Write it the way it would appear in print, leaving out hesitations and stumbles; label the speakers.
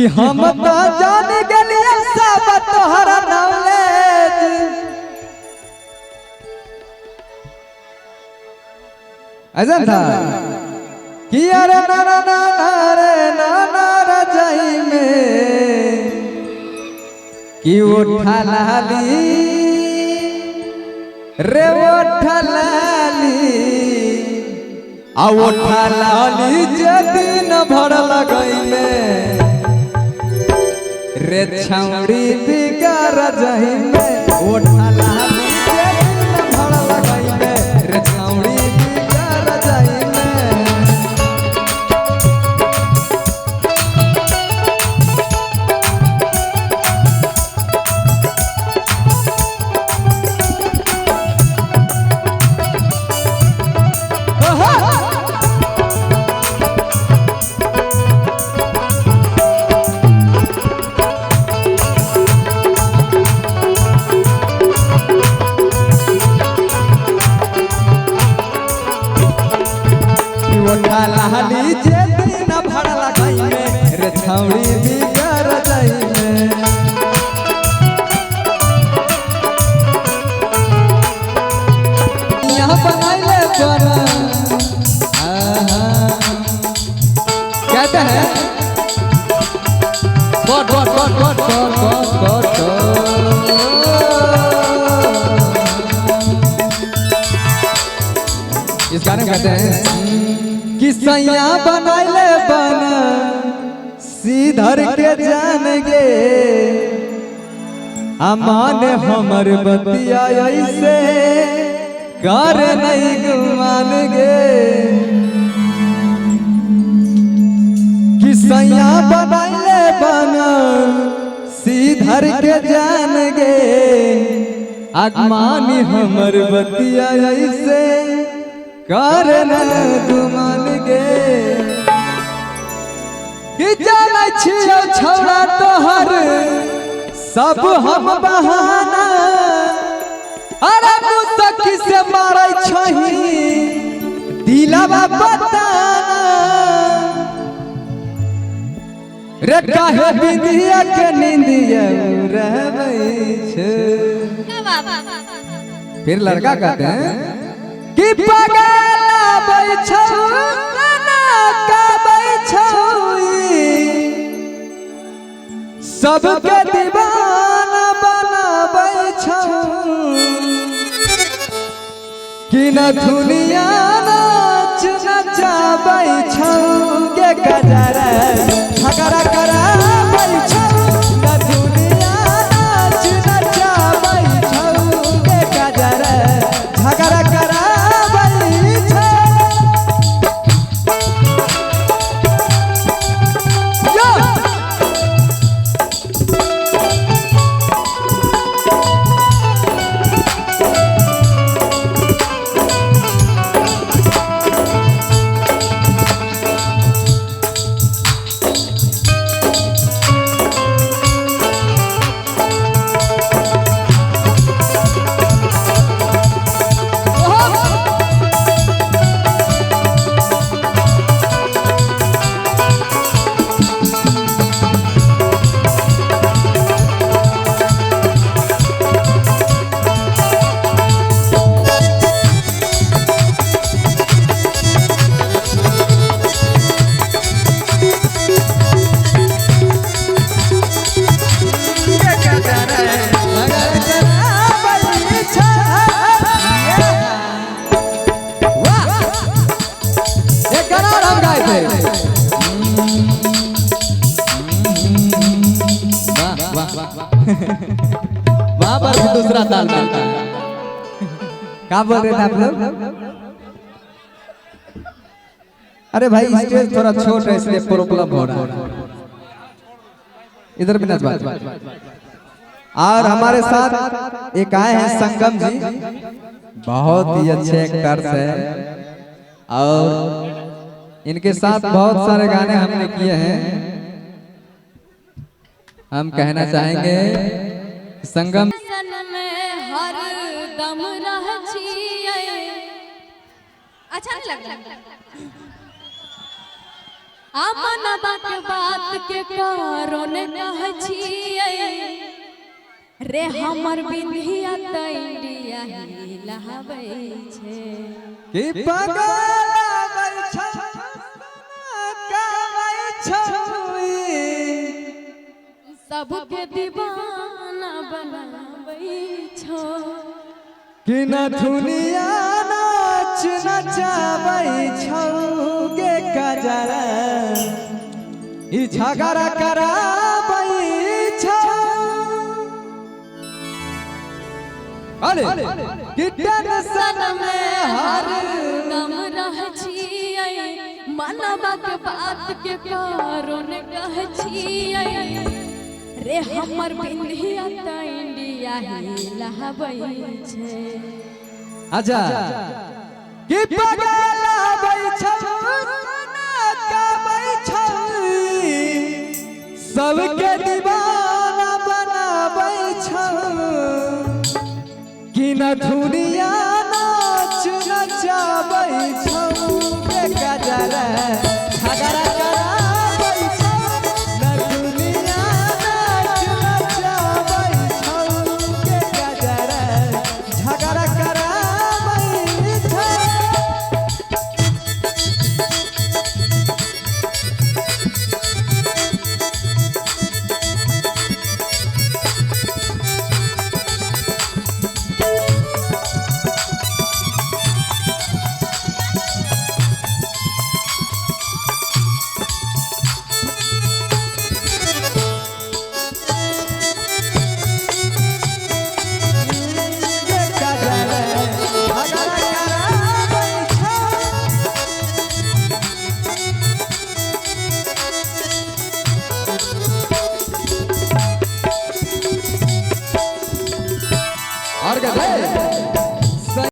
Speaker 1: कि हम तो जान गलिए सब तोहरा नॉलेज ऐसा था कि अरे ना ना ना ना रे ना ना रजाई में कि उठा लाली रे उठा लाली आ उठा लाली जदी न भर लगई में रे छौड़ी बिगाड़ जाई में उठा लाली जदी न भर लगई में रे छौड़ी बिगाड़ जाई लाली जेदी न भर लगाई में रे छौड़ी बिगाड़ जाई में यहाँ बनाइले बना कहते हैं god god god god god god god इस गाने कहते हैं कि सैया बनाइले बना सीधर के जान गे अमान हमर बतिया ऐसे कर नहीं गुमान गे कि सैया बनाइले बना सीधर के जान गे अगमानी हमर बतिया ऐसे कारण दुमान गे कि जाने छियो छौड़ा तोहर सब हम बहाना अरे मुसकी से मारै छही दिलवा बताना रे काहे बिंदिया के निंदिया रहबै छे फिर लड़का कहते हैं कि पगला बैठौ ना का बैठौई सबके दीवाना बनाबै छौ कि न दुनिया नाच नचाबै छौ के गजरा झगड़ा कराबै छौ न दुनिया नाच नचाबै छौ के गजरा झगड़ा करा वहां पर भी दूसरा ताल मिलता है। क्या बोल रहे थे आप लोग? अरे भाई स्टेज थोड़ा छोटा है इसलिए प्रॉब्लम हो रहा है। इधर भी नच और हमारे साथ एक आए हैं संगम जी, बहुत ही अच्छे एक्टर्स हैं और इनके साथ बहुत सारे गाने हमने किए हैं। हम कहना चाहेंगे संगम
Speaker 2: हर दम अच्छा नहीं लग आमनबा के बात के कारण कह छियै रे हमर बिंधिया त इंडिया हिलाबै छै
Speaker 1: कि पगलाबै छौ गाबै छौ
Speaker 2: सबके दीवाना बनाबै छौ
Speaker 1: कि न दुनिया नाच नचाबै छौ गे कजरा ई झगड़ा कराबै छौ अरे कि टेंशन में हर
Speaker 2: दम रह छियै मनबा के बात के कारण कह छियै रे हमर बिंधिया त इंडिया हिलाबै छै
Speaker 1: आजा कि पगलाबै छौ गाबै छौ सबके दीवाना बनाबै छौ कि न दुनिया नाच नचाबै छौ गे गजरा झगड़ा कराबै छौ न दुनिया नाच नचाबै छौ गे गजरा झगड़ा कराबै छौ और क्या